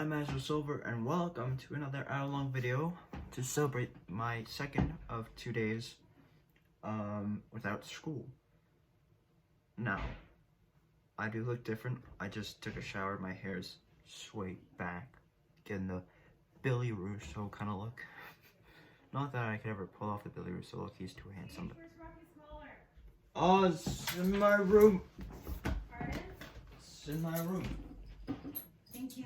I'm Master Silver, and welcome to another hour-long video to celebrate my second of 2 days without school. Now, I do look different. I just took a shower. My hair's swayed back, getting the Billy Russo kind of look. Not that I could ever pull off the Billy Russo look. He's too handsome. Oh, it's in my room. Pardon? It's in my room. Thank you.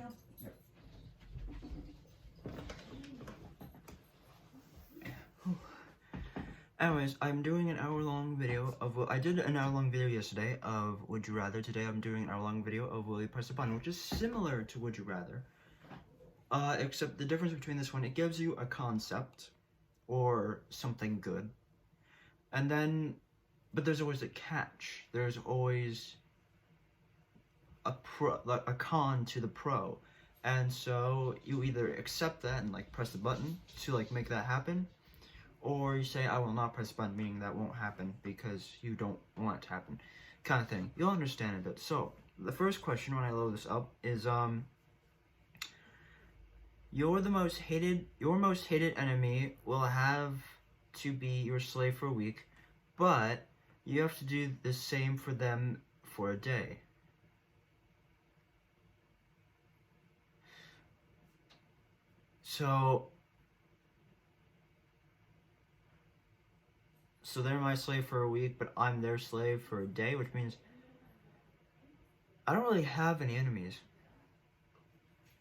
Anyways, I'm doing an hour-long video of I did an hour-long video yesterday of Would You Rather. Today I'm doing an hour-long video of Will You Press a Button, which is similar to Would You Rather. Except the difference between this one, it gives you a concept or something good. And then, but there's always a catch. There's always a con to the pro. And so you either accept that and like press the button to like make that happen, or you say, I will not press the button, meaning that won't happen because you don't want it to happen, kind of thing. You'll understand a bit. So, the first question when I load this up is, your most hated enemy will have to be your slave for a week, but you have to do the same for them for a day. So they're my slave for a week, but I'm their slave for a day, which means I don't really have any enemies.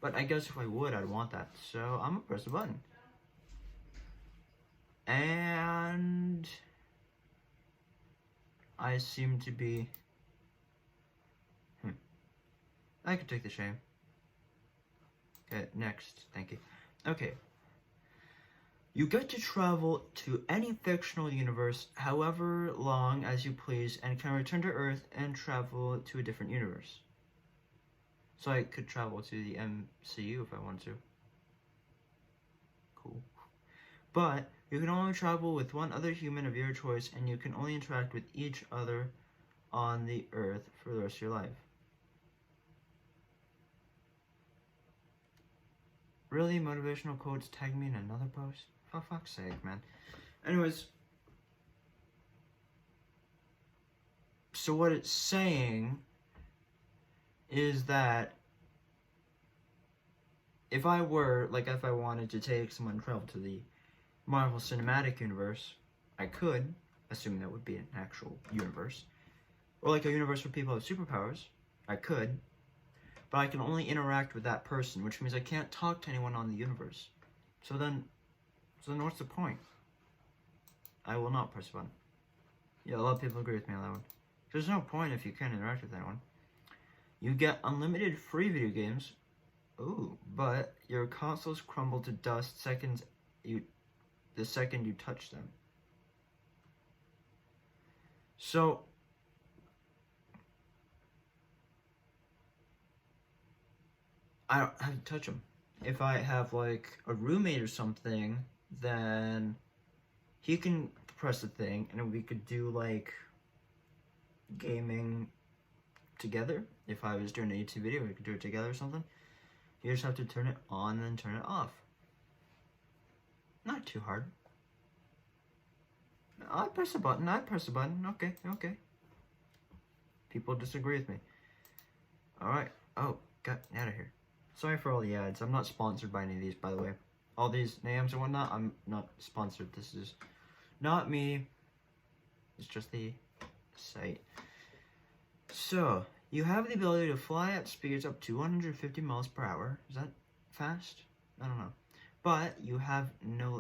But I guess if I would, I'd want that. So I'm gonna press the button. And I seem to be... I could take the shame. Okay, next. Thank you. Okay. You get to travel to any fictional universe however long as you please and can return to Earth and travel to a different universe. So I could travel to the MCU if I want to. Cool. But you can only travel with one other human of your choice and you can only interact with each other on the Earth for the rest of your life. Really? Motivational quotes tag me in another post? For fuck's sake, man. Anyways. So what it's saying is that if I wanted to take someone and travel to the Marvel Cinematic Universe, I could, assuming that would be an actual universe. Or like a universe where people have superpowers, I could. But I can only interact with that person, which means I can't talk to anyone on the universe. So then what's the point? I will not press the button. Yeah, a lot of people agree with me on that one. There's no point if you can't interact with anyone. You get unlimited free video games. Ooh, but your consoles crumble to dust the second you touch them. So I don't have to touch them. If I have like a roommate or something, then he can press the thing and we could do like gaming together. If I was doing a YouTube video, we could do it together or something. You just have to turn it on and then turn it off. Not too hard. I press the button. Okay. People disagree with me. Alright. Oh, got out of here. Sorry for all the ads. I'm not sponsored by any of these, by the way. All these names and whatnot, I'm not sponsored. This is not me. It's just the site. So, you have the ability to fly at speeds up to 150 miles per hour. Is that fast? I don't know. But you have I'm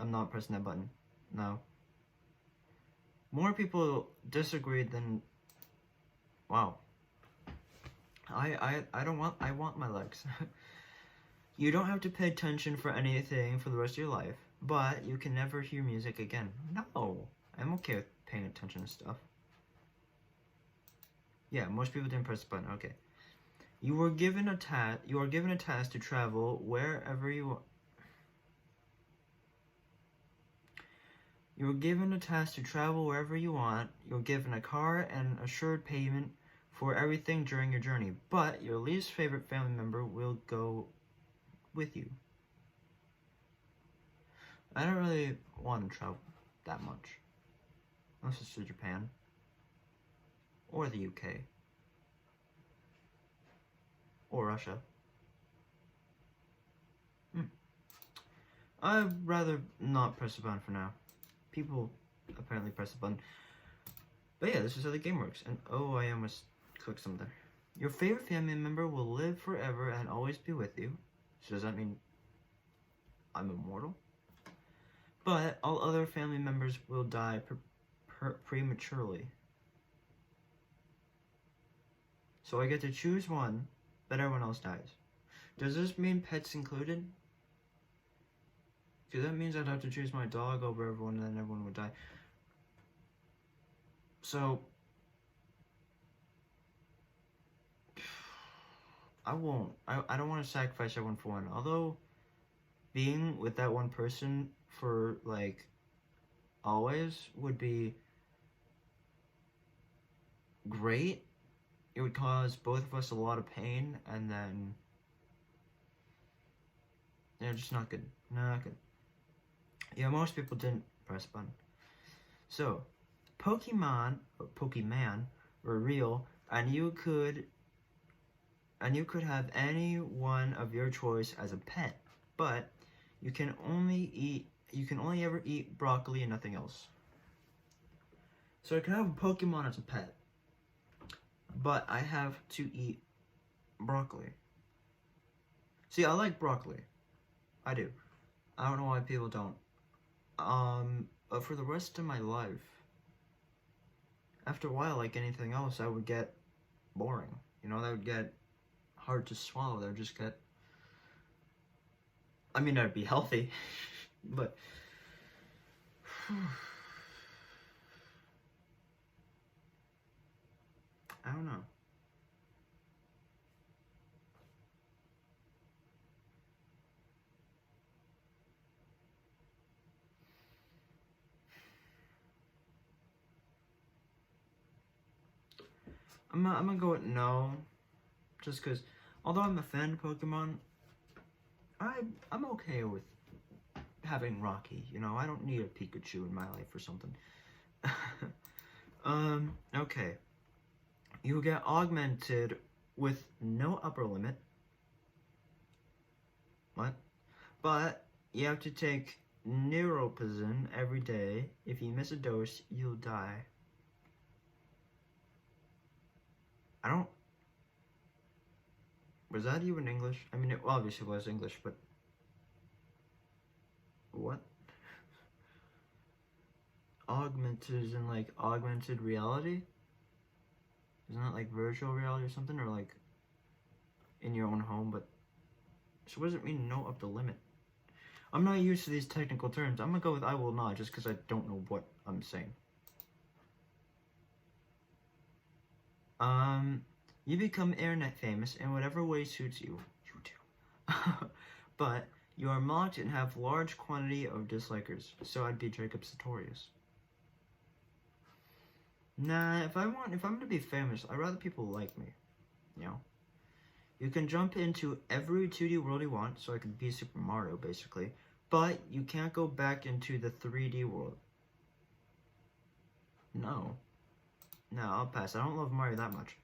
not pressing that button. No. More people disagreed than... Wow. I want my legs. You don't have to pay attention for anything for the rest of your life, but you can never hear music again. No. I'm okay with paying attention to stuff. Yeah, most people didn't press the button. Okay. You are given a task to travel wherever you want. You are given a task to travel wherever you want. You're given a car and assured payment for everything during your journey, but your least favorite family member will go with you. I don't really want to travel that much, unless it's to Japan, or the UK, or Russia. I'd rather not press the button for now. People apparently press the button. But yeah, this is how the game works. And oh, I almost clicked something. Your favorite family member will live forever and always be with you. So does that mean I'm immortal? But all other family members will die prematurely. So I get to choose one, but everyone else dies. Does this mean pets included? Because that means I'd have to choose my dog over everyone and then everyone would die. So I won't. I don't want to sacrifice everyone for one. Although being with that one person for like always would be great. It would cause both of us a lot of pain, and then yeah, just not good. Not good. Yeah, most people didn't press button. So, Pokemon were real, and you could have any one of your choice as a pet, but you can only ever eat broccoli and nothing else. So I can have a Pokemon as a pet, but I have to eat broccoli. See, I like broccoli. I do. I don't know why people don't. But for the rest of my life, after a while, like anything else, I would get boring. You know, that would get hard to swallow. That would just get... I mean, I'd be healthy, but... I don't know. I'm gonna go with no, just because, although I'm a fan of Pokemon, I'm okay with having Rocky, you know, I don't need a Pikachu in my life or something. Okay. You get augmented with no upper limit. What? But you have to take Neuropoison every day. If you miss a dose, you'll die. I don't... Was that even English? I mean, it obviously was English, but... What? Augmented is in, like, augmented reality? Isn't that, like, virtual reality or something? Or, like, in your own home, but... So what does it mean, no up the limit? I'm not used to these technical terms. I'm gonna go with I will not, just because I don't know what I'm saying. You become internet famous in whatever way suits you. You too. But you are mocked and have large quantity of dislikers. So I'd be Jacob Sartorius. Nah, if I'm gonna be famous, I'd rather people like me. You know? You can jump into every 2D world you want, so I could be Super Mario, basically. But you can't go back into the 3D world. No. No, I'll pass. I don't love Mario that much.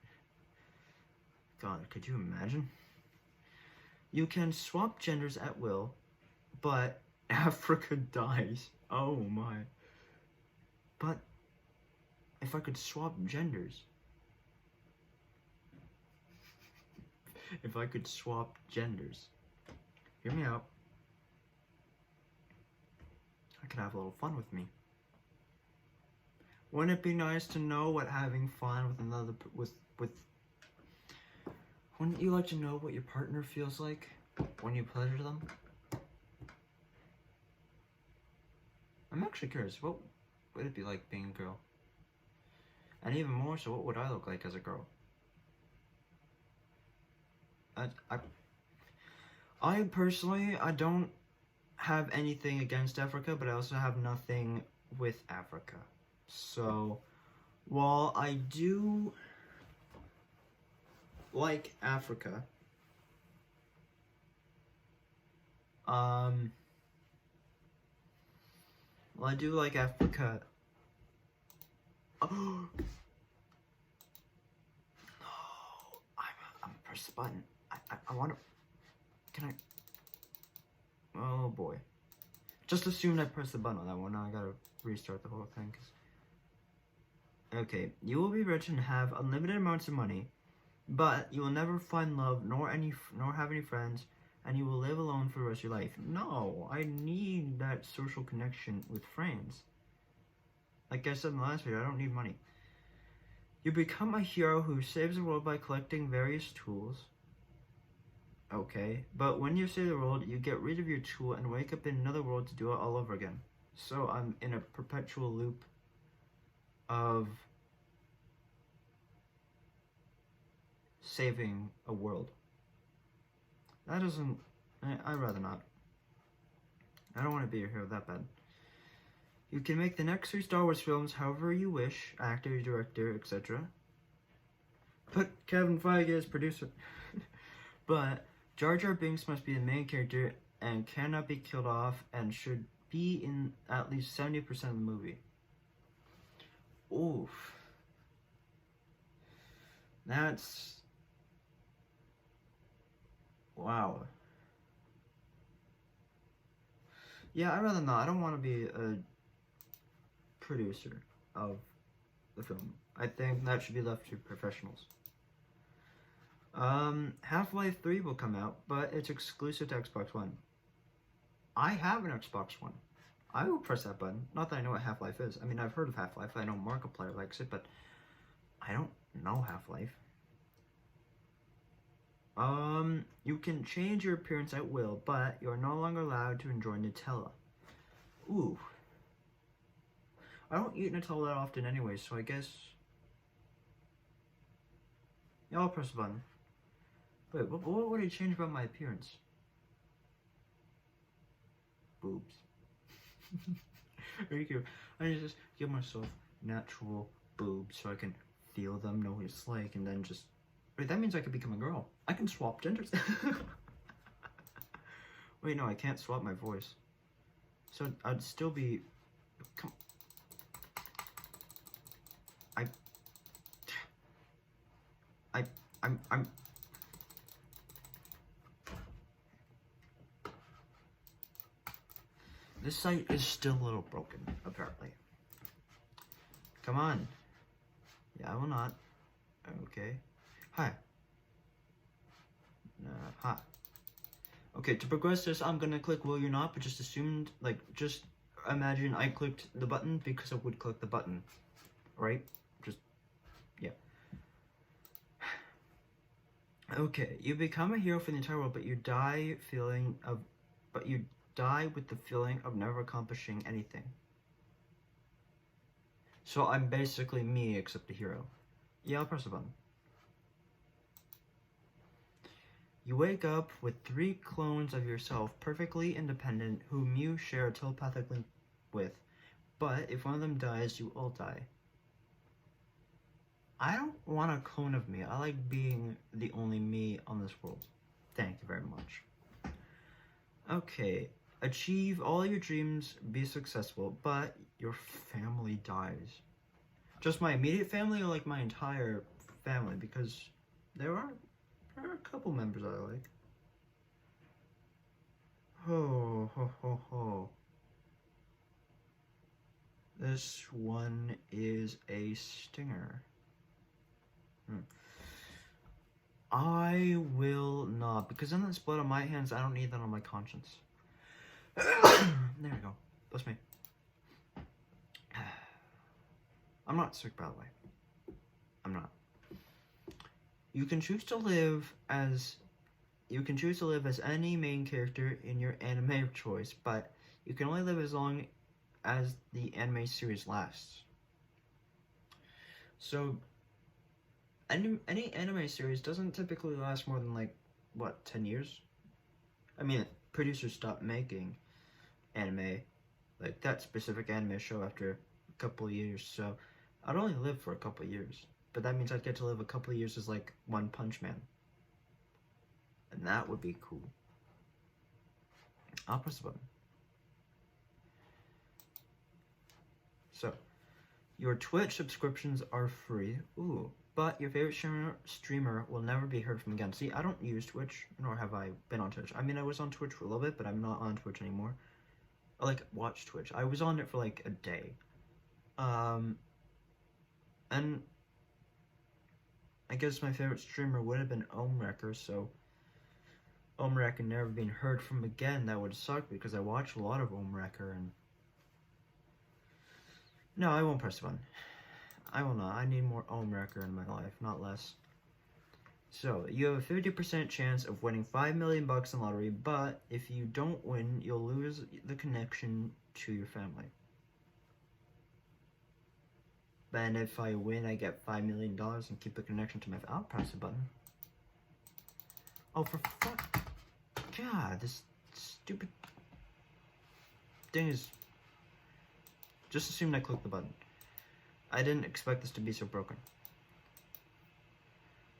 God, could you imagine? You can swap genders at will, but Africa dies. Oh my. But if I could swap genders. If I could swap genders. Hear me out. I could have a little fun with me. Wouldn't it be nice to know what having fun with another wouldn't you like to know what your partner feels like when you pleasure them? I'm actually curious, what would it be like being a girl? And even more so, what would I look like as a girl? I personally, I don't have anything against Africa, but I also have nothing with Africa. So, while I do like Africa. Well, I do like Africa. Oh, no! I'm gonna press the button. I want to. Can I? Oh boy! Just assumed I pressed the button on that one. Now I gotta restart the whole thing. Okay, you will be rich and have unlimited amounts of money, but you will never find love nor have any friends, and you will live alone for the rest of your life. No, I need that social connection with friends. Like I said in the last video, I don't need money. You become a hero who saves the world by collecting various tools. Okay, but when you save the world, you get rid of your tool and wake up in another world to do it all over again. So I'm in a perpetual loop of saving a world. That doesn't... I'd rather not. I don't want to be a hero that bad. You can make the next 3 Star Wars films however you wish, actor, director, etc. Put Kevin Feige as producer. But Jar Jar Binks must be the main character and cannot be killed off and should be in at least 70% of the movie. Oof. That's... wow. Yeah, I'd rather not. I don't want to be a producer of the film. I think that should be left to professionals. Half-Life 3 will come out, but it's exclusive to Xbox One. I have an Xbox One. I will press that button. Not that I know what Half-Life is. I mean, I've heard of Half-Life. I know Markiplier likes it, but I don't know Half-Life. You can change your appearance at will, but you're no longer allowed to enjoy Nutella. Ooh. I don't eat Nutella that often anyway, so I guess... yeah, I'll press the button. Wait, what would it change about my appearance? Boobs. Very cute. I just give myself natural boobs so I can feel them, know what it's like, and then just... wait, that means I could become a girl. I can swap genders. Wait, no, I can't swap my voice. So I'd still be... come... I'm... This site is still a little broken, apparently. Come on. Yeah, I will not. Okay. Hi. Hi. Okay, to progress this, I'm gonna click will you not, but just assumed, like, just imagine I clicked the button because I would click the button. Right? Just, yeah. Okay, you become a hero for the entire world, but you die with the feeling of never accomplishing anything. So I'm basically me except a hero. Yeah, I'll press the button. You wake up with 3 clones of yourself, perfectly independent, whom you share a telepathic link with. But if one of them dies, you all die. I don't want a clone of me. I like being the only me on this world. Thank you very much. Okay. Achieve all your dreams, be successful, but your family dies. Just my immediate family or like my entire family? Because there are a couple members I like. Ho, ho, ho, ho. This one is a stinger. I will not, because then it's blood on my hands. I don't need that on my conscience. There we go. Bless me. I'm not sick, by the way. I'm not. You can choose to live as any main character in your anime of choice, but you can only live as long as the anime series lasts. So any anime series doesn't typically last more than, like, what, 10 years? I mean, producers stop making anime, like that specific anime show, after a couple of years, so I'd only live for a couple of years. but that means I'd get to live a couple of years as like One Punch Man. And that would be cool. I'll press the button. So, your Twitch subscriptions are free. Ooh. But your favorite streamer will never be heard from again. See, I don't use Twitch, nor have I been on Twitch. I mean, I was on Twitch for a little bit, but I'm not on Twitch anymore. I like watch Twitch. I was on it for like a day. And I guess my favorite streamer would have been Omrecker, so Omrecker never been heard from again. That would suck because I watch a lot of Omrecker and no, I won't press the button. I will not. I need more Omrecker in my life, not less. So, you have a 50% chance of winning $5 million in lottery, but if you don't win, you'll lose the connection to your family. And if I win, I get $5 million and keep the connection to my family. I'll press the button. Oh, for fuck. God, this stupid thing is... Just assumed I clicked the button. I didn't expect this to be so broken.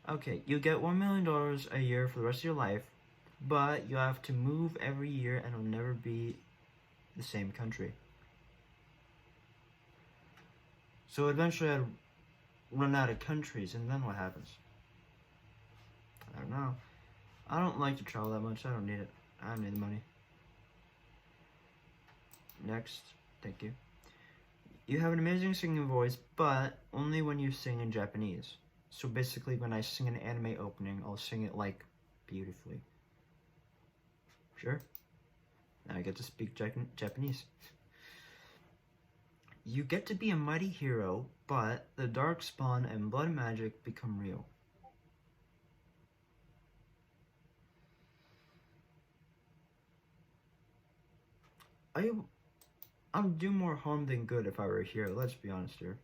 Okay, you get $1 million a year for the rest of your life, but you have to move every year and it'll never be the same country. So eventually I'd run out of countries, and then what happens? I don't know. I don't like to travel that much. I don't need it. I don't need the money. Next. Thank you. You have an amazing singing voice, but only when you sing in Japanese. So basically, when I sing an anime opening, I'll sing it, like, beautifully. Sure. Now I get to speak Japanese. You get to be a mighty hero, but the darkspawn and blood magic become real. I'd do more harm than good if I were a hero, let's be honest here.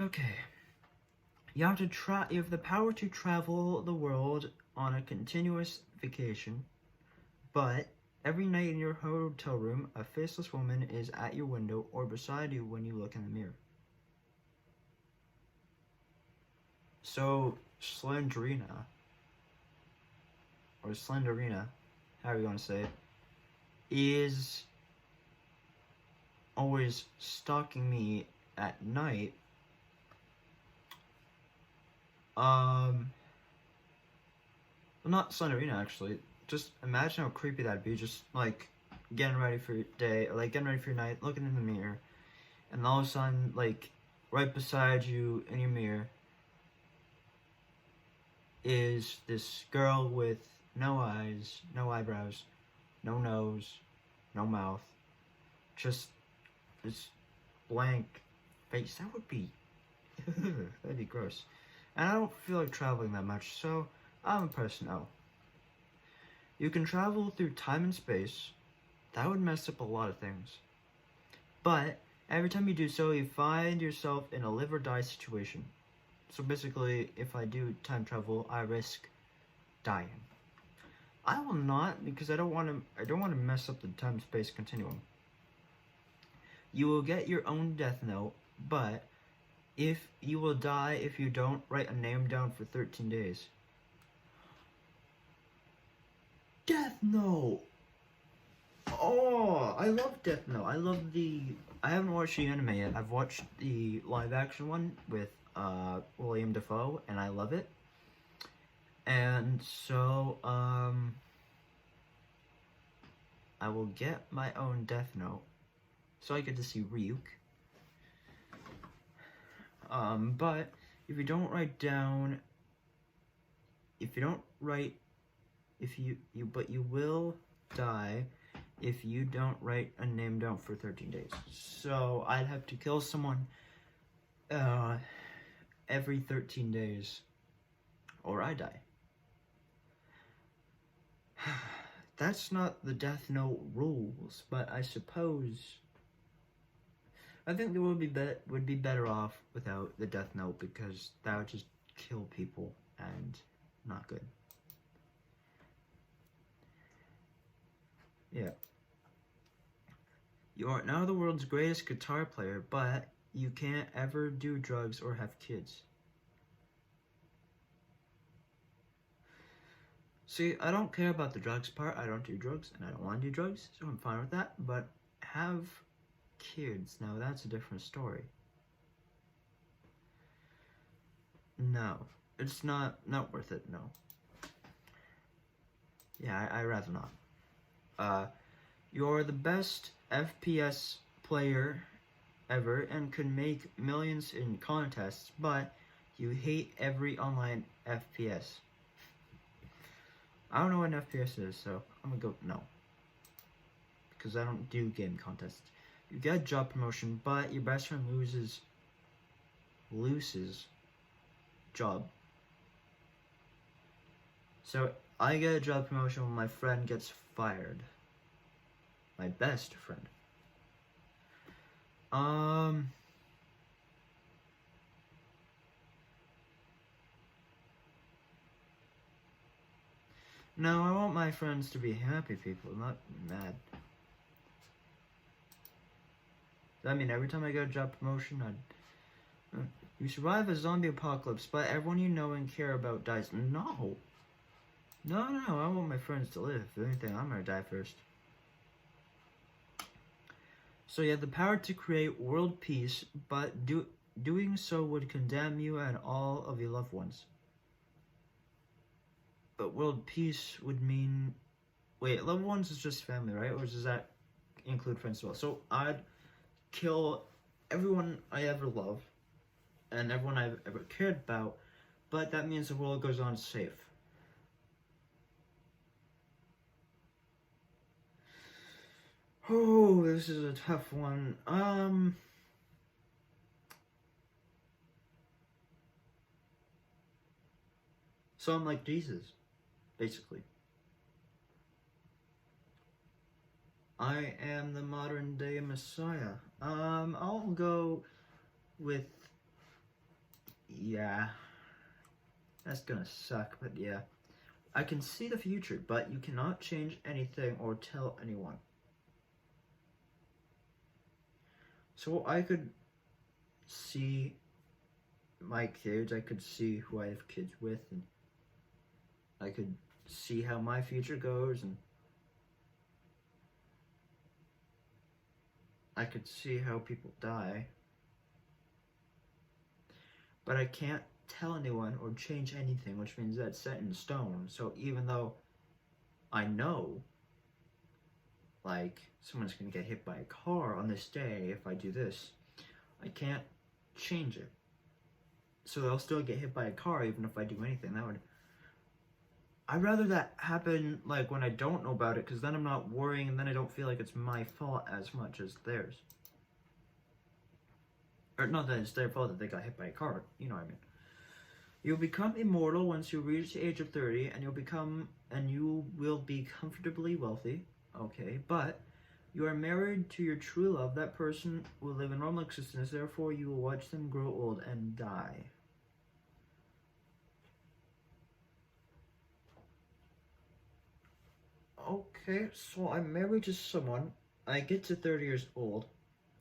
Okay. You have the power to travel the world on a continuous vacation, but every night in your hotel room, a faceless woman is at your window or beside you when you look in the mirror. So, Slenderina, or Slenderina, however you want to say it, is always stalking me at night. Well, not Slenderina, actually. Just imagine how creepy that'd be, just, like, getting ready for your day, or, like, getting ready for your night, looking in the mirror, and all of a sudden, like, right beside you in your mirror is this girl with no eyes, no eyebrows, no nose, no mouth, just this blank face. That would be, that'd be gross. And I don't feel like traveling that much, so I'm a person O. You can travel through time and space. That would mess up a lot of things. But every time you do so, you find yourself in a live or die situation. So basically, if I do time travel, I risk dying. I will not, because I don't want to mess up the time-space continuum. You will get your own death note, but if you will die if you don't write a name down for 13 days. Death Note! Oh, I love Death Note. I haven't watched the anime yet. I've watched the live-action one with William Dafoe, and I love it. And so, I will get my own Death Note, so I get to see Ryuk. But if you don't write down, but you will die if you don't write a name down for 13 days. So I'd have to kill someone, every 13 days, or I die. That's not the Death Note rules, but I suppose I think they would be better off without the Death Note, because that would just kill people and not good. Yeah. You are now the world's greatest guitar player, but You can't ever do drugs or have kids. See, I don't care about the drugs part. I don't do drugs, and I don't want to do drugs, so I'm fine with that. But have kids, now that's a different story. No, it's not worth it, no. Yeah, I rather not. You're the best FPS player ever and could make millions in contests, but you hate every online FPS. I don't know what an FPS is, so I'm gonna go no. Because I don't do game contests. You get job promotion, but your best friend loses job. So I get a job promotion when my friend gets fired. My best friend. No, I want my friends to be happy people, not mad. I mean, every time I get a job promotion, you survive a zombie apocalypse, but everyone you know and care about dies. No. No, I want my friends to live. If anything, I'm gonna die first. So you have the power to create world peace, but doing so would condemn you and all of your loved ones. But world peace would mean... Wait, loved ones is just family, right? Or does that include friends as well? So I'd kill everyone I ever loved and everyone I've ever cared about, but that means the world goes on safe. Oh, this is a tough one. So I'm like Jesus, basically. I am the modern day Messiah. I'll go with... Yeah. That's gonna suck, but yeah. I can see the future, but you cannot change anything or tell anyone. So I could see my kids, I could see who I have kids with, and I could see how my future goes, and I could see how people die. But I can't tell anyone or change anything, which means that's set in stone. So even though I know, like, someone's gonna get hit by a car on this day if I do this, I can't change it. So they'll still get hit by a car even if I do anything. I'd rather that happen, like, when I don't know about it, because then I'm not worrying and then I don't feel like it's my fault as much as theirs. Or not that it's their fault that they got hit by a car, you know what I mean. You'll become immortal once you reach the age of 30, and you will be comfortably wealthy. Okay, but you are married to your true love. That person will live a normal existence, therefore you will watch them grow old and die. Okay, so I'm married to someone. I get to 30 years old.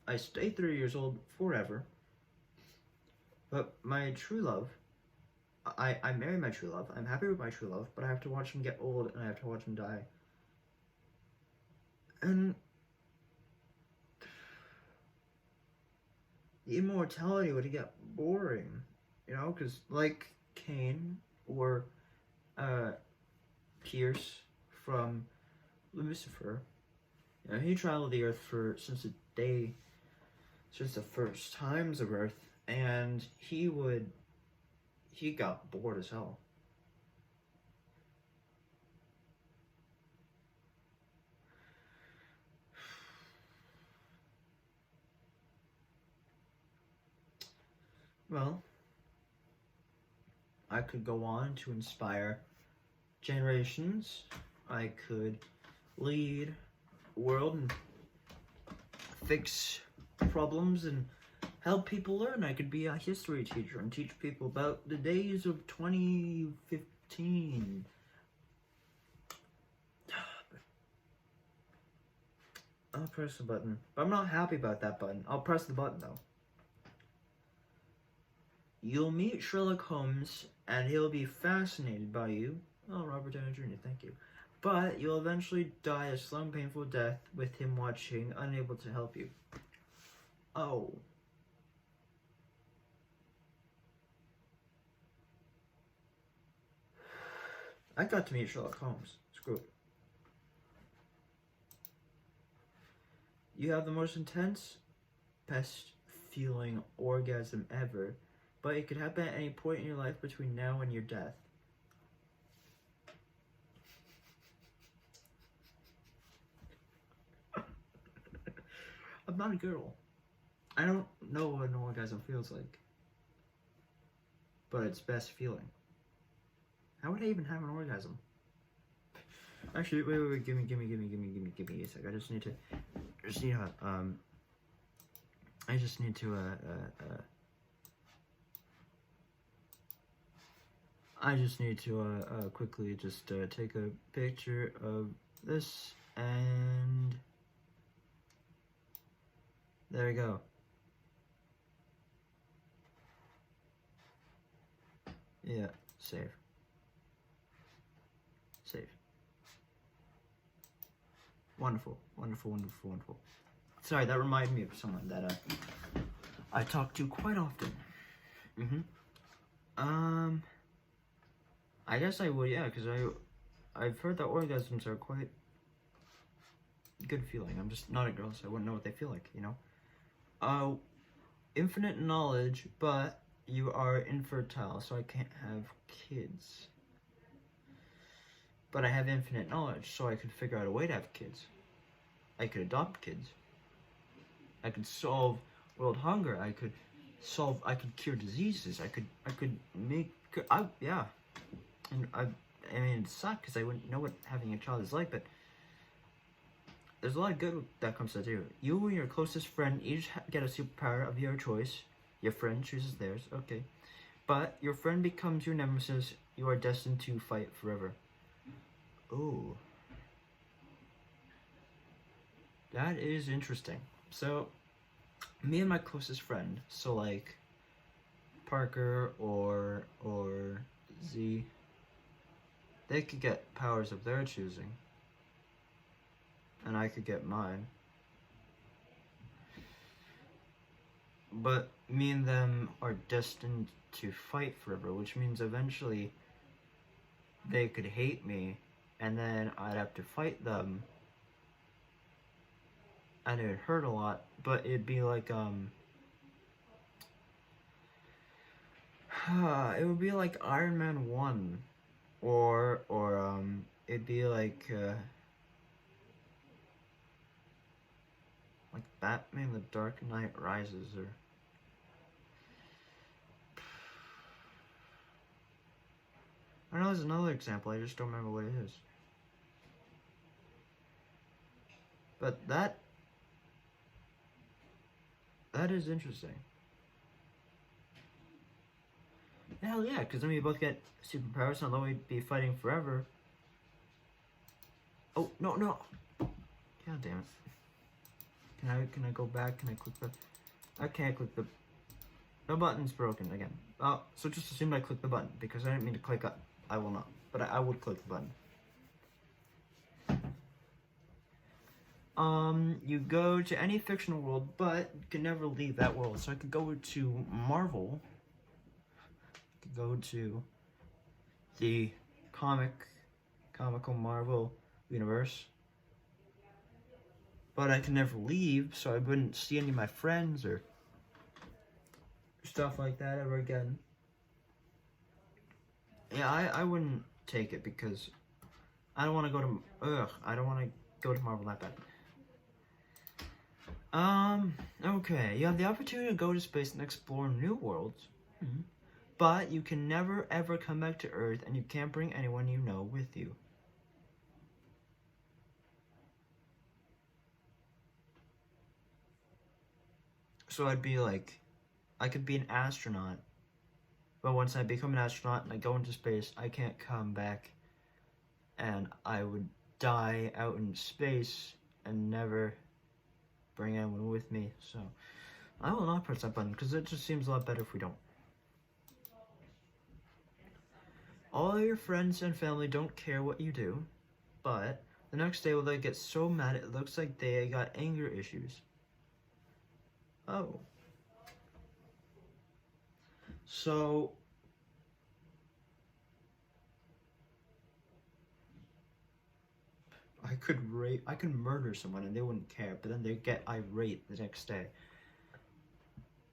I stay 30 years old forever. But my true love, I marry my true love. I'm happy with my true love, but I have to watch him get old and I have to watch him die. And the immortality would get boring, you know, because like Cain or Pierce from Lucifer, you know, he traveled the earth since the first times of Earth, and he got bored as hell. Well, I could go on to inspire generations. I could lead the world and fix problems and help people learn. I could be a history teacher and teach people about the days of 2015. I'll press the button. But I'm not happy about that button. I'll press the button though. You'll meet Sherlock Holmes, and he'll be fascinated by you. Oh, Robert Downey Jr., thank you. But you'll eventually die a slow and painful death with him watching, unable to help you. Oh. I got to meet Sherlock Holmes. Screw it. You have the most intense, best feeling orgasm ever, but it could happen at any point in your life between now and your death. I'm not a girl. I don't know what an orgasm feels like, but it's best feeling. How would I even have an orgasm? Actually, wait, give me a sec. I just need to quickly just take a picture of this, and there we go. Yeah, save. Wonderful. Sorry, that reminded me of someone that I talk to quite often. I guess I would, yeah, because I've heard that orgasms are quite good feeling. I'm just not a girl, so I wouldn't know what they feel like, you know? Infinite knowledge, but you are infertile, so I can't have kids. But I have infinite knowledge, so I could figure out a way to have kids. I could adopt kids. I could solve world hunger. I could cure diseases. I could make, yeah. And I mean, it sucks because I wouldn't know what having a child is like, but there's a lot of good that comes to do. You and your closest friend each get a superpower of your choice. Your friend chooses theirs, okay. But your friend becomes your nemesis. You are destined to fight forever. Ooh. That is interesting. So, me and my closest friend, so like Parker or Z, they could get powers of their choosing. And I could get mine. But me and them are destined to fight forever, which means eventually they could hate me, and then I'd have to fight them, and it would hurt a lot, but it'd be like, it would be like Iron Man 1, or it'd be like Batman The Dark Knight Rises, or I know there's another example, I just don't remember what it is. But that is interesting. Hell yeah, because then we both get superpowers, and although we'd be fighting forever. Oh, no. God damn it. Can I go back? Can I click the... I can't click the... The button's broken again. So just assume I click the button, because I didn't mean to click up. I will not. But I would click the button. You go to any fictional world, but you can never leave that world. So I could go to Marvel. I could go to the comical Marvel universe. But I can never leave, so I wouldn't see any of my friends or stuff like that ever again. Yeah, I wouldn't take it because I don't want to go to, I don't want to go to Marvel that bad. Okay, you have the opportunity to go to space and explore new worlds, but you can never ever come back to Earth, and you can't bring anyone you know with you. So I'd be like, I could be an astronaut, but once I become an astronaut and I go into space, I can't come back, and I would die out in space and never bring anyone with me. So I will not press that button because it just seems a lot better if we don't. All your friends and family don't care what you do, but the next day, they get so mad it looks like they got anger issues. Oh. So, I could murder someone and they wouldn't care, but then they get irate the next day.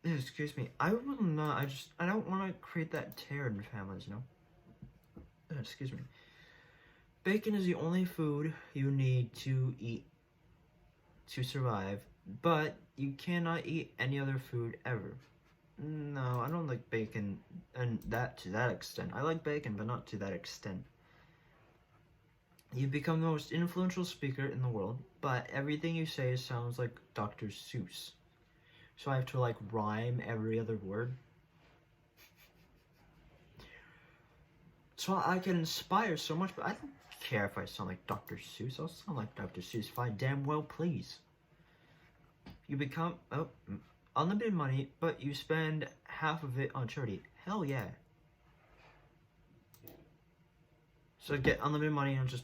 Excuse me, I will not, I don't want to create that tear in families, you know? Excuse me. Bacon is the only food you need to eat to survive, but you cannot eat any other food ever. No, I don't like bacon, and that to that extent. I like bacon, but not to that extent. You've become the most influential speaker in the world, but everything you say sounds like Dr. Seuss. So I have to like rhyme every other word. So I can inspire so much, but I don't care if I sound like Dr. Seuss. I'll sound like Dr. Seuss if I damn well please. You become unlimited money, but you spend half of it on charity. Hell yeah. So I get unlimited money and just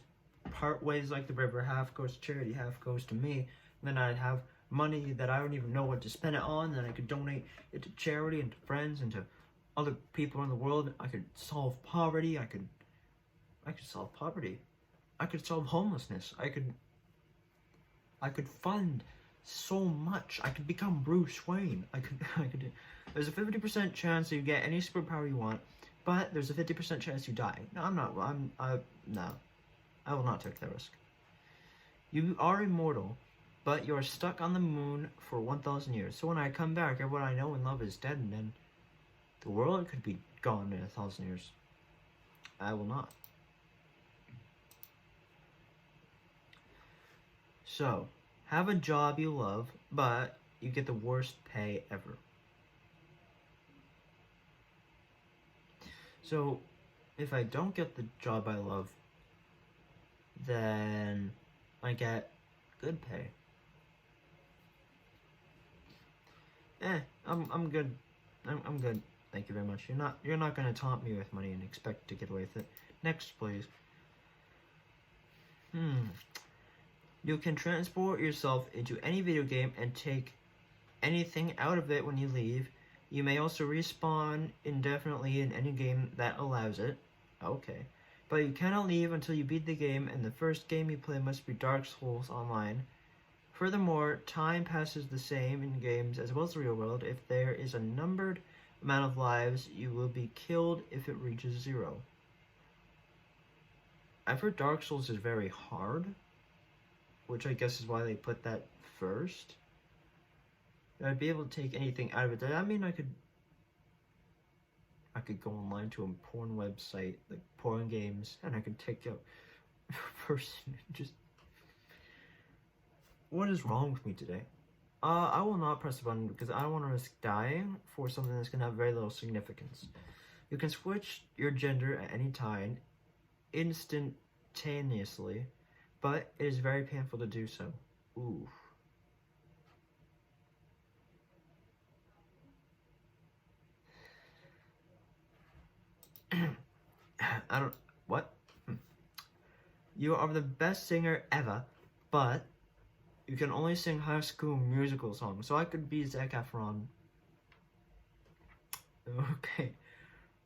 part ways like the river. Half goes to charity, half goes to me. Then I'd have money that I don't even know what to spend it on. Then I could donate it to charity and to friends and to other people in the world. I could solve poverty. I could solve poverty. I could solve homelessness. I could fund so much. I could become Bruce Wayne. I could. There's a 50% chance that you get any superpower you want, but there's a 50% chance you die. No, no. I will not take that risk. You are immortal, but you are stuck on the moon for 1,000 years. So when I come back, everyone I know and love is dead, and then the world could be gone in 1,000 years. I will not. So, have a job you love, but you get the worst pay ever. So, if I don't get the job I love, then I get good pay. I'm good. I'm good. Thank you very much. You're not gonna taunt me with money and expect to get away with it. Next, please. You can transport yourself into any video game and take anything out of it when you leave. You may also respawn indefinitely in any game that allows it. Okay. But you cannot leave until you beat the game, and the first game you play must be Dark Souls Online. Furthermore, time passes the same in games as well as the real world. If there is a numbered amount of lives, you will be killed if it reaches 0. I've heard Dark Souls is very hard, which I guess is why they put that first. I'd be able to take anything out of it. Does that mean I could go online to a porn website, like porn games, and I could take out a person and just... What is wrong with me today? I will not press the button because I don't want to risk dying for something that's going to have very little significance. You can switch your gender at any time, instantaneously, but it is very painful to do so. Ooh. What? You are the best singer ever, but you can only sing High School Musical songs. So I could be Zac Efron. Okay.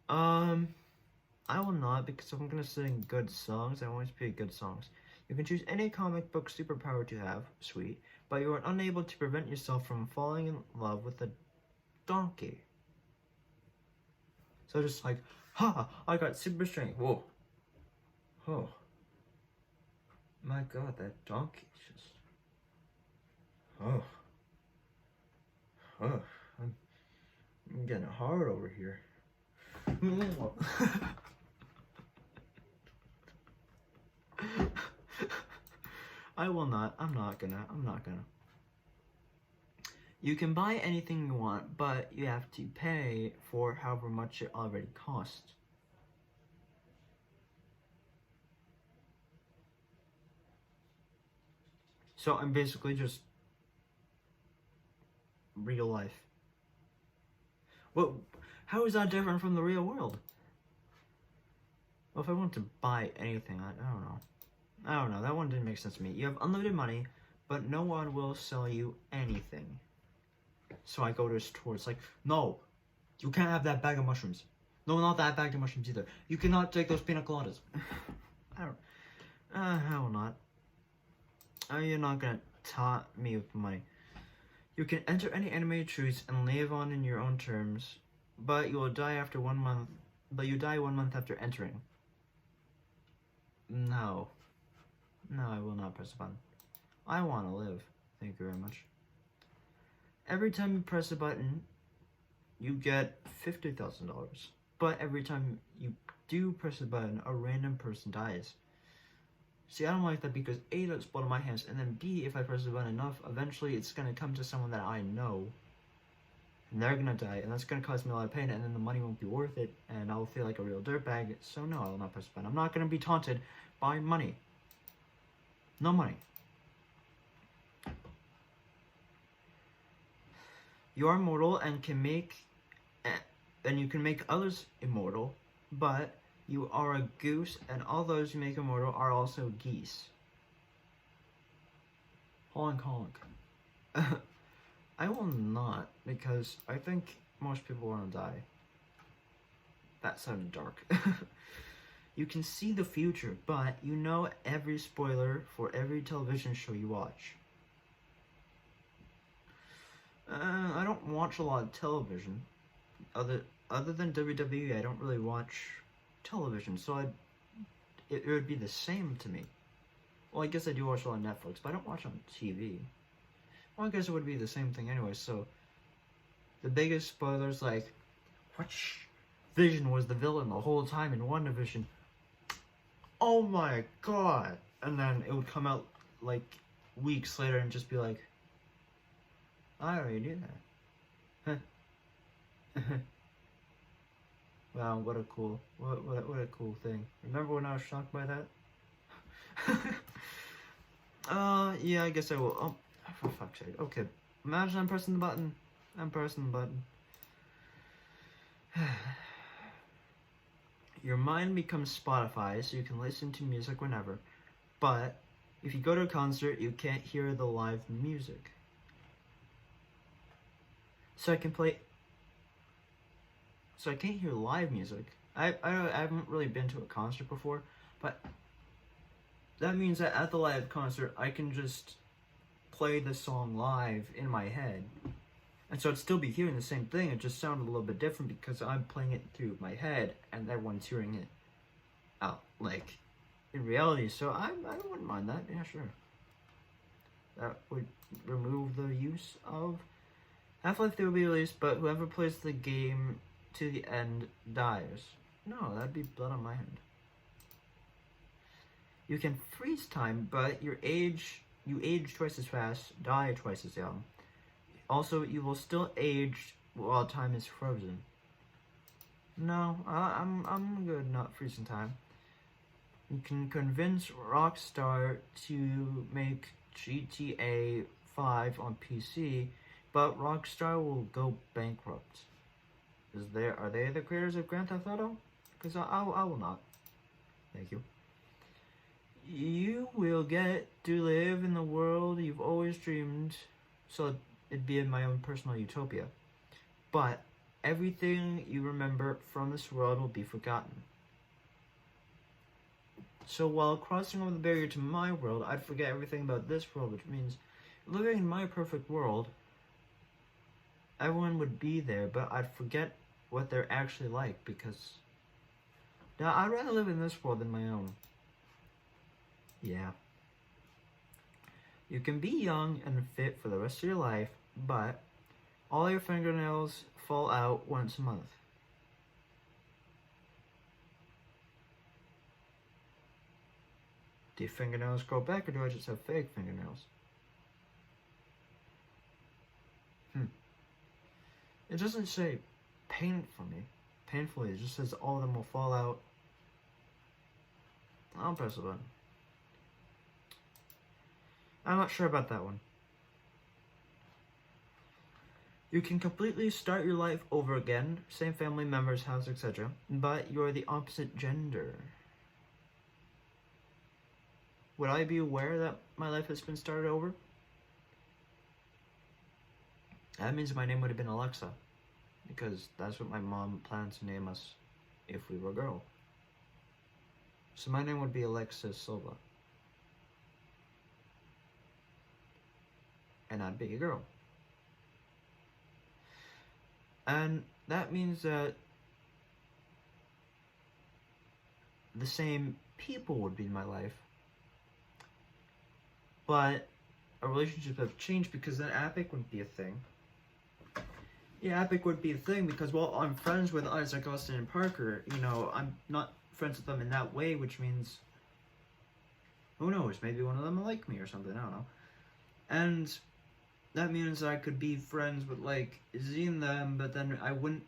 I will not, because if I'm gonna sing good songs, I want it to be good songs. You can choose any comic book superpower to have, sweet, but you are unable to prevent yourself from falling in love with a donkey. So just like, ha, I got super strength. Whoa. Oh. My god, that donkey is just... Oh. Oh. I'm getting hard over here. I will not. I'm not gonna. You can buy anything you want, but you have to pay for however much it already costs. So I'm basically just real life. Well, how is that different from the real world? Well, if I want to buy anything, I don't know. I don't know, that one didn't make sense to me. You have unlimited money, but no one will sell you anything. So I go to a store, it's like, no, you can't have that bag of mushrooms. No, not that bag of mushrooms either. You cannot take those pina coladas. I don't, I will not. You're not gonna taunt me with money. You can enter any animated truths and live on in your own terms, but you will die after 1 month, but you die 1 month after entering. No. No, I will not press the button. I want to live. Thank you very much. Every time you press a button, you get $50,000. But every time you do press a button, a random person dies. See, I don't like that because A, that's blood on my hands, and then B, if I press the button enough, eventually it's going to come to someone that I know, and they're going to die, and that's going to cause me a lot of pain, and then the money won't be worth it, and I'll feel like a real dirtbag, so no, I will not press the button. I'm not going to be taunted by money. No money. You are immortal and you can make others immortal, but you are a goose, and all those you make immortal are also geese. Honk honk. I will not, because I think most people want to die. That sounded dark. You can see the future, but you know every spoiler for every television show you watch. I don't watch a lot of television. Other than WWE, I don't really watch television, so it would be the same to me. Well, I guess I do watch a lot of Netflix, but I don't watch on TV. Well, I guess it would be the same thing anyway, so the biggest spoilers, like, which Vision was the villain the whole time in WandaVision. Oh my god! And then it would come out, like, weeks later and just be like, I already knew that. Huh. Wow, what a cool thing. Remember when I was shocked by that? Yeah, I guess I will. Oh, for fuck's sake. Okay. Imagine I'm pressing the button. I'm pressing the button. Your mind becomes Spotify, so you can listen to music whenever. But if you go to a concert, you can't hear the live music. So I can't hear live music. I haven't really been to a concert before, but that means that at the live concert, I can just play the song live in my head. And so I'd still be hearing the same thing, it just sounded a little bit different because I'm playing it through my head and everyone's hearing it out, like, in reality. So I wouldn't mind that, yeah, sure. That would remove the use of Half-Life 3 will be released, but whoever plays the game to the end dies. No, that'd be blood on my hand. You can freeze time, but you age twice as fast, die twice as young. Also, you will still age while time is frozen. No, I'm good not freezing time. You can convince Rockstar to make GTA 5 on PC, but Rockstar will go bankrupt. Are they the creators of Grand Theft Auto? Because I will not. Thank you. You will get to live in the world you've always dreamed, so it'd be in my own personal utopia. But everything you remember from this world will be forgotten. So while crossing over the barrier to my world, I'd forget everything about this world, which means living in my perfect world, everyone would be there, but I'd forget what they're actually like, because now I'd rather live in this world than my own. Yeah. You can be young and fit for the rest of your life, but all your fingernails fall out once a month. Do your fingernails grow back, or do I just have fake fingernails? It doesn't say painfully, it just says all of them will fall out. I'll press the button. I'm not sure about that one. You can completely start your life over again, same family members, house, etc., but you're the opposite gender. would I be aware that my life has been started over? That means my name would have been Alexa, because that's what my mom planned to name us if we were a girl. So my name would be Alexa Silva. And I'd be a girl. And that means that the same people would be in my life, but our relationships have changed because then Epic wouldn't be a thing. Yeah, Epic would be a thing because, well, I'm friends with Isaac, Austin, and Parker. You know, I'm not friends with them in that way, which means, who knows, maybe one of them will like me or something, I don't know. And that means I could be friends with, like, Z and them, but then I wouldn't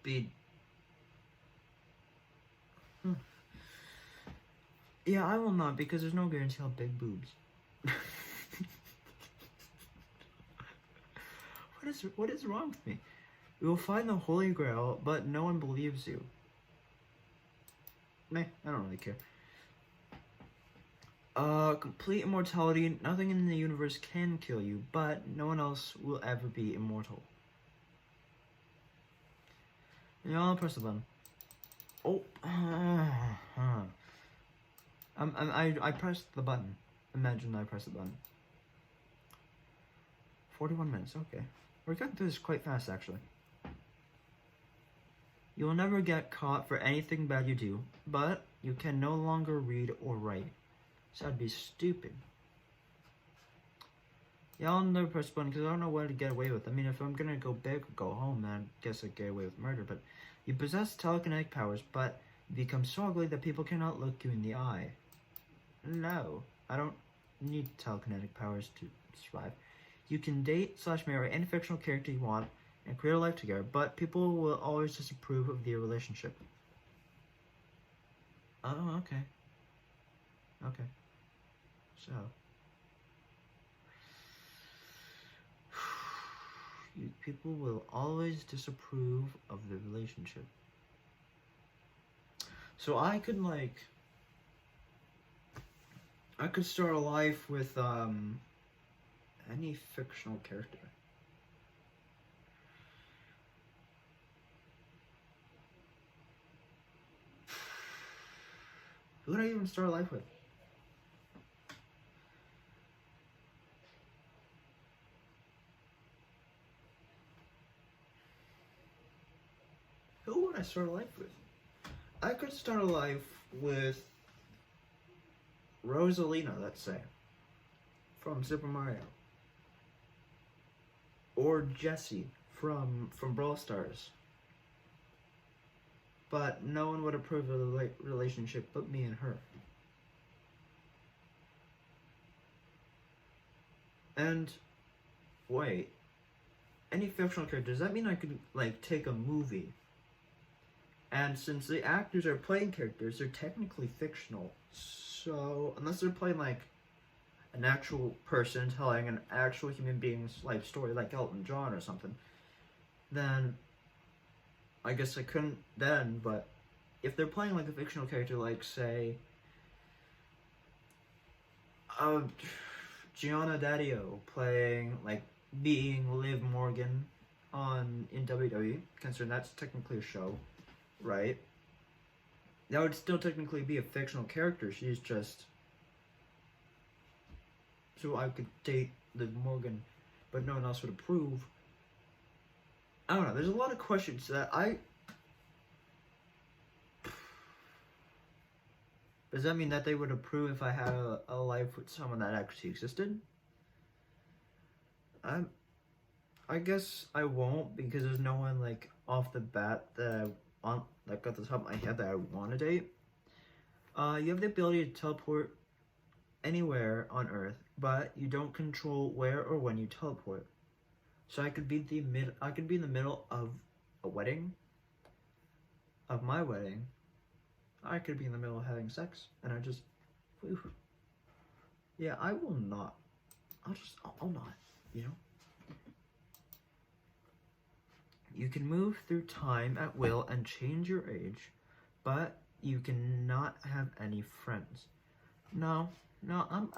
be... Yeah, I will not, because there's no guarantee I'll have big boobs. What is wrong with me? You will find the Holy Grail, but no one believes you. Meh, I don't really care. Complete immortality. Nothing in the universe can kill you, but no one else will ever be immortal. Yeah, I'll press the button. Oh, I pressed the button. Imagine I pressed the button. 41 minutes, okay. We're getting through this quite fast, actually. You will never get caught for anything bad you do, but you can no longer read or write. So that'd be stupid. Yeah, I'll never press the button because I don't know what to get away with. I mean, if I'm gonna go big or go home, then I guess I'd get away with murder. But you possess telekinetic powers, but you become so ugly that people cannot look you in the eye. No, I don't need telekinetic powers to survive. You can date/marry any fictional character you want and create a life together, but people will always disapprove of your relationship. Oh, okay. Okay. So. People will always disapprove of the relationship. So I could, like... I could start a life with, any fictional character. Who would I even start a life with? Who would I start a life with? I could start a life with Rosalina, let's say, from Super Mario. Or Jessie from Brawl Stars. But no one would approve of the relationship but me and her. And, wait, any fictional character, does that mean I could, like, take a movie? And since the actors are playing characters, they're technically fictional. So, unless they're playing, like, an actual person telling an actual human being's life story, like Elton John or something, then I guess I couldn't then, but if they're playing, like, a fictional character, like, say, Gianna Daddio playing, like, being Liv Morgan in WWE, considering that's technically a show, right? That would still technically be a fictional character. She's just... So I could date Liv Morgan, but no one else would approve. I don't know. There's a lot of questions that I... Does that mean that they would approve if I had a life with someone that actually existed? I guess I won't, because there's no one, like, off the bat that I want, like, at the top of my head that I want to date. You have the ability to teleport anywhere on Earth, but you don't control where or when you teleport. So I could be in the middle of a wedding, of my wedding. I could be in the middle of having sex, and I just, whew. Yeah, I will not. I'll not, you know? You can move through time at will and change your age, but you cannot have any friends. No, I'm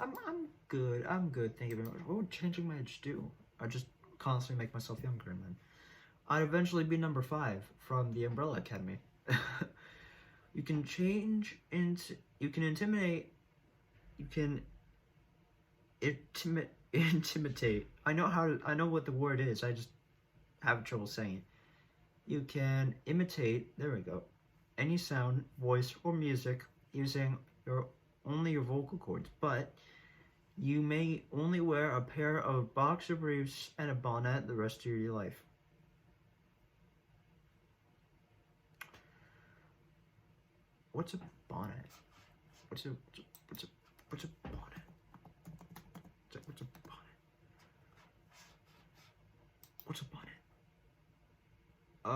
good. I'm good. Thank you very much. What would changing my age do? I just constantly make myself younger, and then I'd eventually be number 5 from the Umbrella Academy. You can change into. You can intimidate. You can intimidate. I know how to. I know what the word is. I just have trouble saying it. You can imitate. There we go. Any sound, voice, or music using only your vocal cords, but you may only wear a pair of boxer briefs and a bonnet the rest of your life. What's a bonnet? What's a bonnet? What's a bonnet? What's a bonnet? Oh.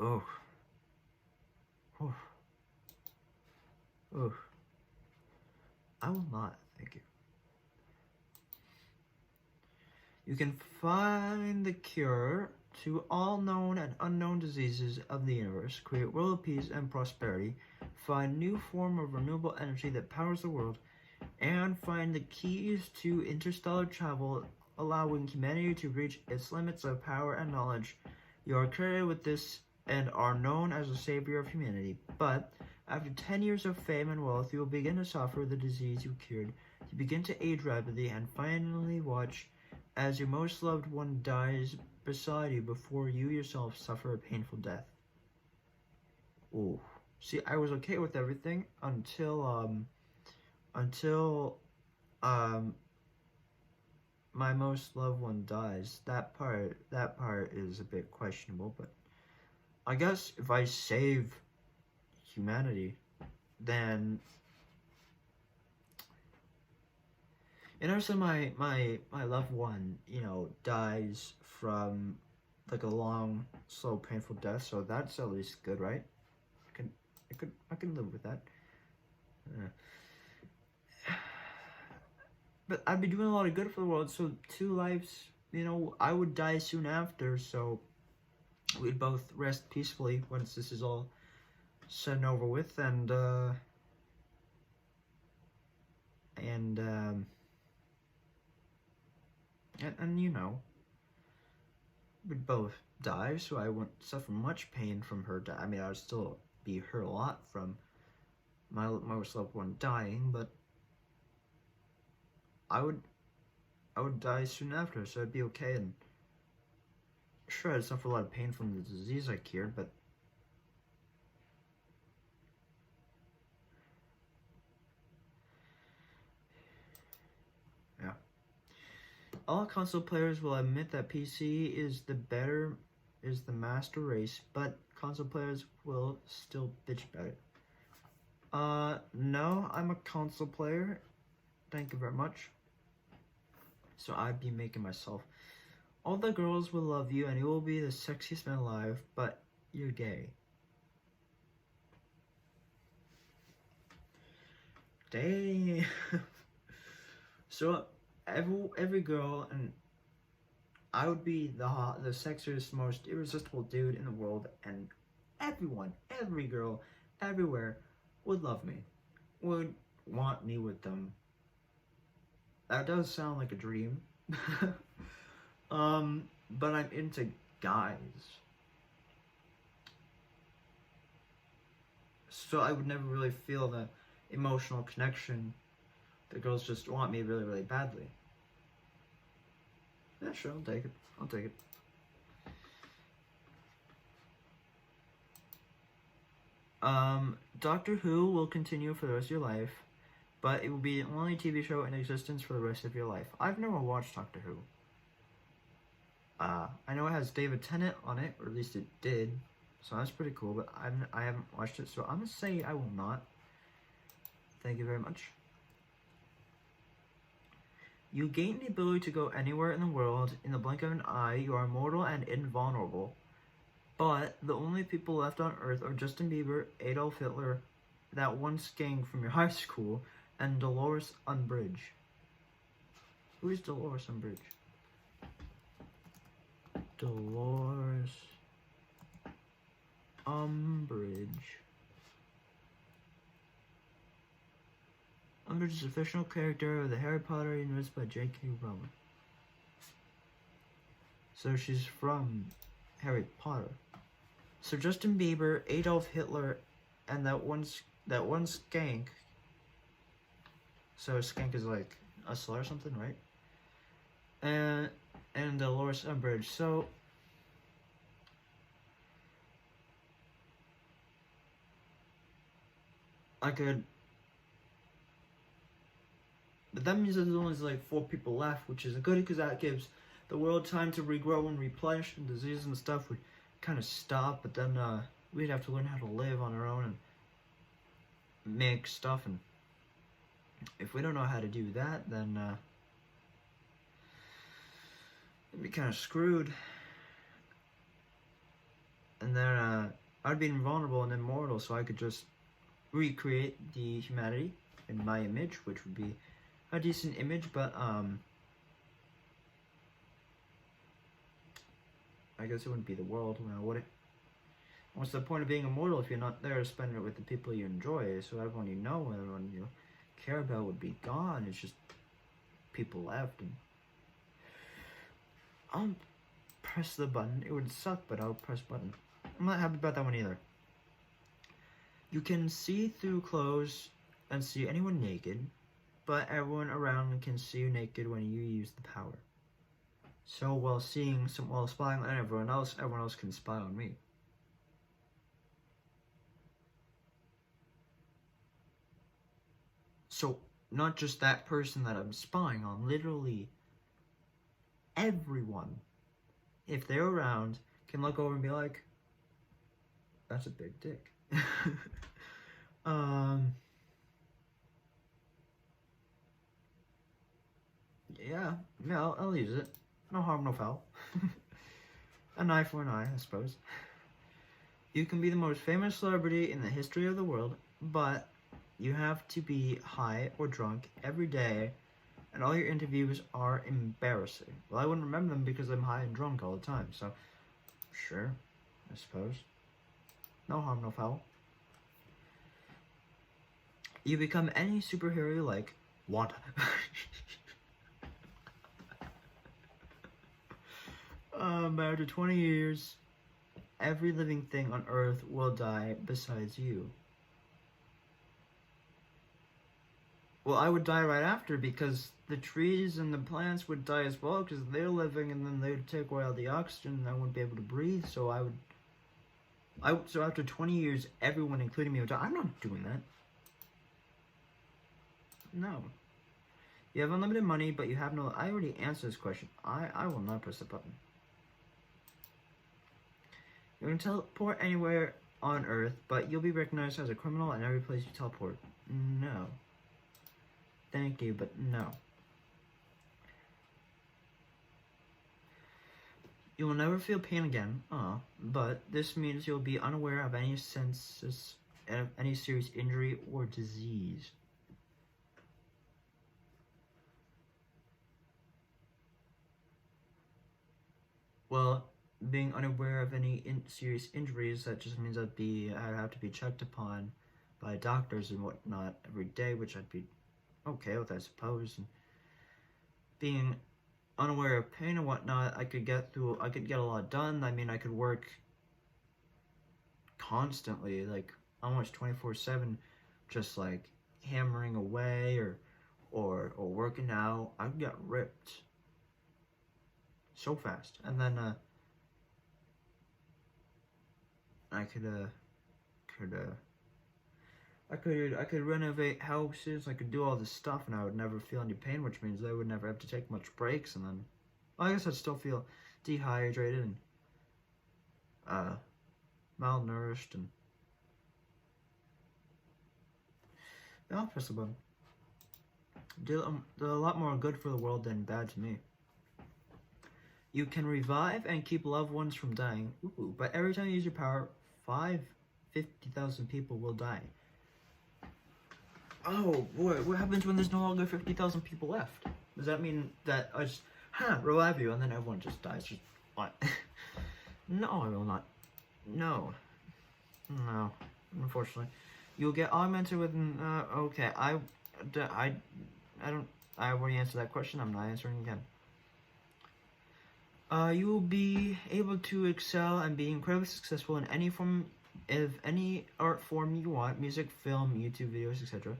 Oh. Oh. Oh. I will not, thank you. You can find the cure to all known and unknown diseases of the universe, create world peace and prosperity, find new form of renewable energy that powers the world, and find the keys to interstellar travel, allowing humanity to reach its limits of power and knowledge. You are credited with this and are known as the savior of humanity. But after 10 years of fame and wealth, you will begin to suffer the disease you cured. You begin to age rapidly and finally watch as your most loved one dies beside you before you yourself suffer a painful death. Ooh. See, I was okay with everything until my most loved one dies. That part is a bit questionable, but I guess if I save humanity, then so my loved one, dies from like a long, slow, painful death, so that's at least good, right? I can live with that. But I'd be doing a lot of good for the world, so 2 lives, I would die soon after, so we'd both rest peacefully once this is all said and over with, and we'd both die, so I wouldn't suffer much pain from her I mean, I would still be hurt a lot from my most loved one dying, but I would die soon after, so I'd be okay, and sure, I'd suffer a lot of pain from the disease I cured, but yeah. All console players will admit that PC is the master race, but console players will still bitch about it. No, I'm a console player. Thank you very much. So I'd be making myself. All the girls will love you and you will be the sexiest man alive, but you're gay. Dang. So every girl, and I would be the sexiest, most irresistible dude in the world, and every girl, everywhere would love me, would want me with them. That does sound like a dream. But I'm into guys. So I would never really feel the emotional connection. The girls just want me really, really badly. Yeah, sure, I'll take it. Doctor Who will continue for the rest of your life, but it will be the only TV show in existence for the rest of your life. I've never watched Doctor Who. I know it has David Tennant on it, or at least it did, so that's pretty cool, but I haven't watched it, so I'm gonna say I will not. Thank you very much. You gain the ability to go anywhere in the world in the blink of an eye. You are immortal and invulnerable. But the only people left on Earth are Justin Bieber, Adolf Hitler, that one gang from your high school, and Dolores Umbridge. Who is Dolores Umbridge? Dolores Umbridge. Umbridge is a fictional character of the Harry Potter universe by J.K. Rowling. So she's from Harry Potter. So Justin Bieber, Adolf Hitler, and that one skank. So a skank is like a slur or something, right? And Dolores Umbridge. So I could, but that means there's only like 4 people left, which is good because that gives the world time to regrow and replenish, and disease and stuff would kind of stop. But then we'd have to learn how to live on our own and make stuff, and if we don't know how to do that, then it'd be kind of screwed. And then I'd be invulnerable and immortal, so I could just recreate the humanity in my image, which would be a decent image, but I guess it wouldn't be the world, would it? What's the point of being immortal if you're not there to spend it with the people you enjoy? So everyone you know and everyone you care about would be gone. It's just people left, and I'll press the button. It would suck, but I'll press button. I'm not happy about that one either. You can see through clothes and see anyone naked, but everyone around can see you naked when you use the power. So while spying on everyone else can spy on me. So not just that person that I'm spying on, literally everyone, if they're around, can look over and be like, that's a big dick. Yeah, I'll use it. No harm, no foul. An eye for an eye, I suppose. You can be the most famous celebrity in the history of the world, but you have to be high or drunk every day, and all your interviews are embarrassing. Well, I wouldn't remember them because I'm high and drunk all the time, so sure, I suppose. No harm, no foul. You become any superhero you like. Wanda. After 20 years, every living thing on Earth will die besides you. Well, I would die right after because the trees and the plants would die as well because they're living, and then they would take away all the oxygen and I wouldn't be able to breathe, so so after 20 years, everyone, including me, would die. I'm not doing that. No. You have unlimited money, but you have no... I already answered this question. I will not press the button. You can teleport anywhere on Earth, but you'll be recognized as a criminal in every place you teleport. No. Thank you, but no. You will never feel pain again, but this means you'll be unaware of any serious injury or disease. Well, being unaware of any serious injuries, that just means I'd have to be checked upon by doctors and whatnot every day, which I'd be okay with, I suppose. And being unaware of pain and whatnot, I could get a lot done. I mean, I could work constantly, like almost 24/7, just like hammering away or working out. I'd get ripped so fast, and then I could renovate houses. I could do all this stuff, and I would never feel any pain, which means I would never have to take much breaks. And then, well, I guess I'd still feel dehydrated and malnourished, and yeah, I'll press the button. Did a lot more good for the world than bad to me. You can revive and keep loved ones from dying. Ooh, but every time you use your power, 50,000 people will die. Oh boy, what happens when there's no longer 50,000 people left? Does that mean that I just, revive you, and then everyone just dies? Just what? No, I will not. No. No. Unfortunately. You'll get augmented with, okay, I don't, I already answered that question, I'm not answering again. You will be able to excel and be incredibly successful in any form, of any art form you want, music, film, YouTube videos, etc.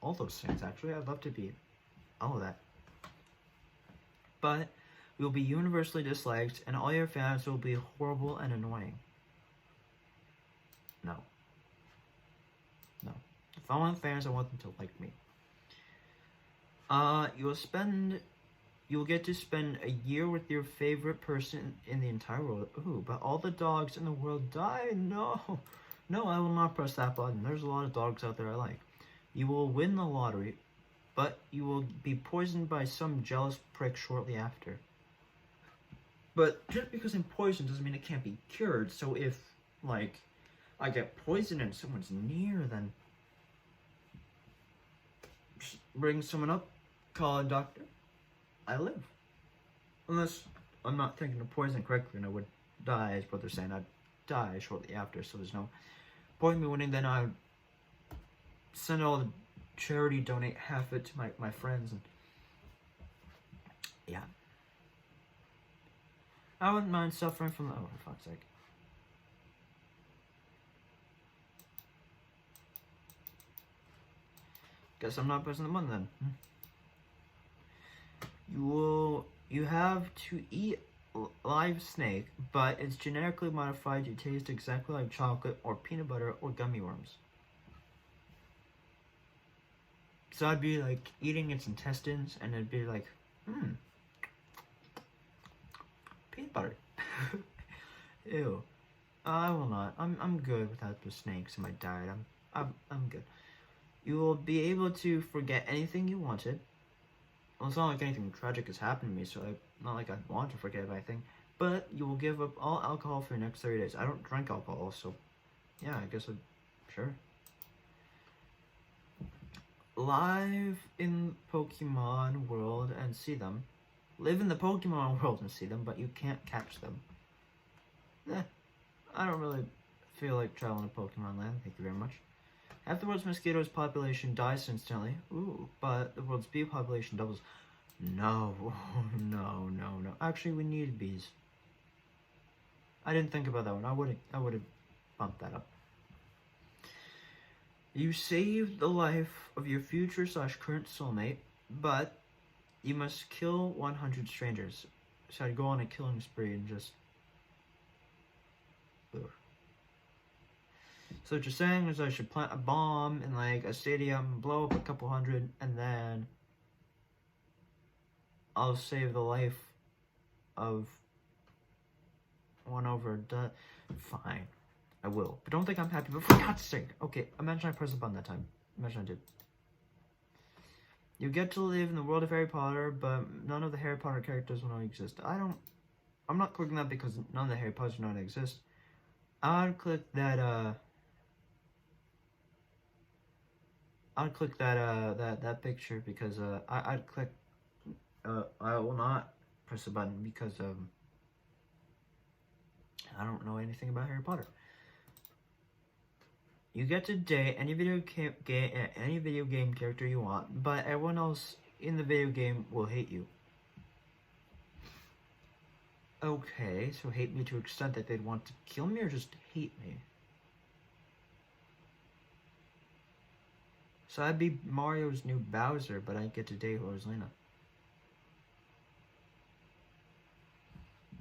All those things, actually, I'd love to be all of that. But you will be universally disliked, and all your fans will be horrible and annoying. No. No. If I want fans, I want them to like me. You'll get to spend a year with your favorite person in the entire world. Ooh, but all the dogs in the world die? No. No, I will not press that button. There's a lot of dogs out there I like. You will win the lottery, but you will be poisoned by some jealous prick shortly after. But just because I'm poisoned doesn't mean it can't be cured. So if, like, I get poisoned and someone's near, then just bring someone up, call a doctor. I live. Unless I'm not thinking of poison correctly and I would die, is what they're saying. I'd die shortly after, so there's no point in me winning. Then I would send all the charity, donate half it to my friends, and yeah. I wouldn't mind suffering from, oh, for fuck's sake. Guess I'm not pressing the button then. You have to eat live snake, but it's genetically modified to taste exactly like chocolate or peanut butter or gummy worms. So I'd be like eating its intestines, and it'd be like, peanut butter. Ew. I will not. I'm good without the snakes in my diet. I'm good. You will be able to forget anything you wanted. Well, it's not like anything tragic has happened to me, so not like I want to forget anything. But you will give up all alcohol for the next 30 days. I don't drink alcohol, so yeah, I guess sure. Live in Pokemon world and see them. Live in the Pokemon world and see them, but you can't catch them. I don't really feel like traveling to Pokemon land, thank you very much. Half the world's mosquitoes population dies instantly. Ooh, but the world's bee population doubles. No, no. Actually, we need bees. I didn't think about that one. I would have bumped that up. You saved the life of your future / current soulmate, but you must kill 100 strangers. So I'd go on a killing spree and just... Ugh. So what you're saying is I should plant a bomb in like a stadium, blow up a couple hundred, and then I'll save the life of one over the... Fine. I will. But don't think I'm happy, but for God's sake. Okay, imagine I pressed the button that time. Imagine I did. You get to live in the world of Harry Potter, but none of the Harry Potter characters will not exist. I'm not clicking that because none of the Harry Potters will not exist. I'd click that, that picture because, I'd click, I will not press the button because, I don't know anything about Harry Potter. You get to date any video game character you want, but everyone else in the video game will hate you. Okay, so hate me to the extent that they'd want to kill me or just hate me? So I'd be Mario's new Bowser, but I'd get to date Rosalina.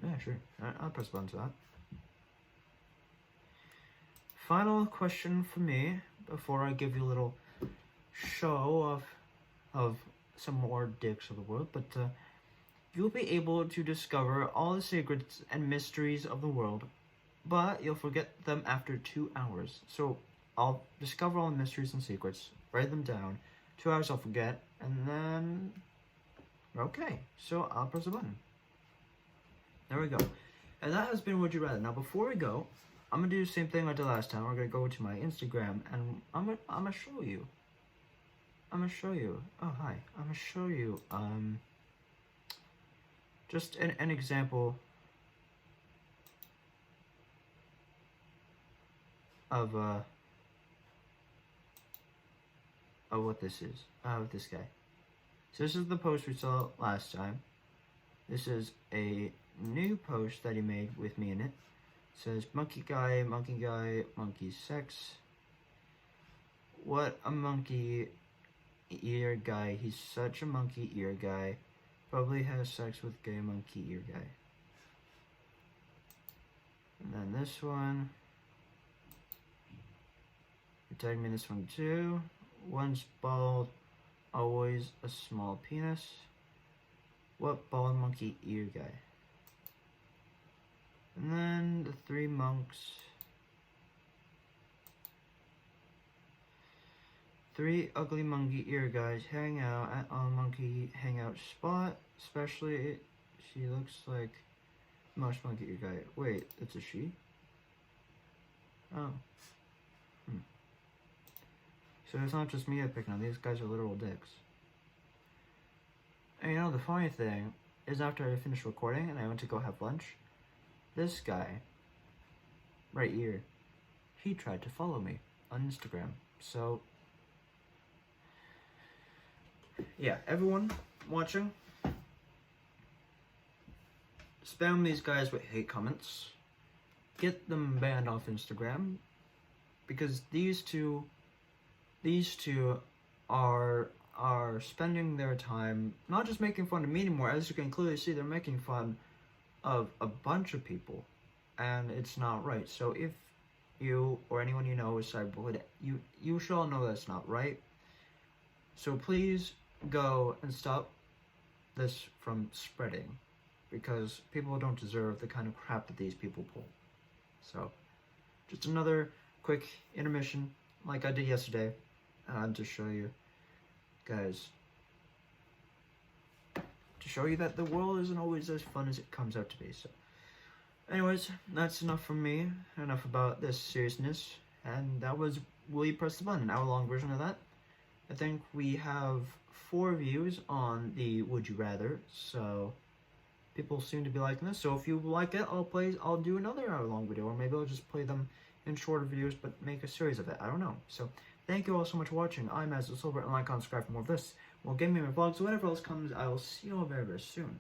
Yeah, sure. I'll press buttons to that. Final question for me, before I give you a little show of some more dicks of the world, but you'll be able to discover all the secrets and mysteries of the world, but you'll forget them after 2 hours. So I'll discover all the mysteries and secrets, write them down, 2 hours I'll forget, and then, okay, so I'll press a button. There we go. And that has been Would You Rather. Now before we go, I'm gonna do the same thing I did last time. We're gonna go to my Instagram and I'm gonna show you. Oh hi. I'm gonna show you just an example of what this is, of this guy. So this is the post we saw last time. This is a new post that he made with me in it. It says, monkey guy, monkey sex. What a monkey ear guy. He's such a monkey ear guy. Probably has sex with gay monkey ear guy. And then this one. You tagged me in this one too. One's bald, always a small penis. What bald monkey ear guy? And then the three monks. Three ugly monkey ear guys hang out at a monkey hangout spot. Especially, she looks like most monkey ear guy. Wait, it's a she? Oh. So it's not just me picking on these guys are literal dicks. And you know, the funny thing is after I finished recording and I went to go have lunch, this guy, right here, he tried to follow me on Instagram. So, yeah, everyone watching, spam these guys with hate comments. Get them banned off Instagram. Because these two are spending their time not just making fun of me anymore. As you can clearly see, they're making fun of a bunch of people, and it's not right. So if you or anyone you know is cyberbullied, you should all know that's not right. So please go and stop this from spreading, because people don't deserve the kind of crap that these people pull. So just another quick intermission like I did yesterday. To show you guys, to show you that the world isn't always as fun as it comes out to be. So anyways, that's enough from me, enough about this seriousness, and that was Will You Press the Button, an hour-long version of that. I think we have 4 views on the Would You Rather, so people seem to be liking this. So if you like it, I'll do another hour-long video, or maybe I'll just play them in shorter videos, but make a series of it. I don't know. So thank you all so much for watching. I'm Silver, and like, comment, subscribe for more of this. Well, give me my vlogs, whatever else comes, I will see you all very, very soon.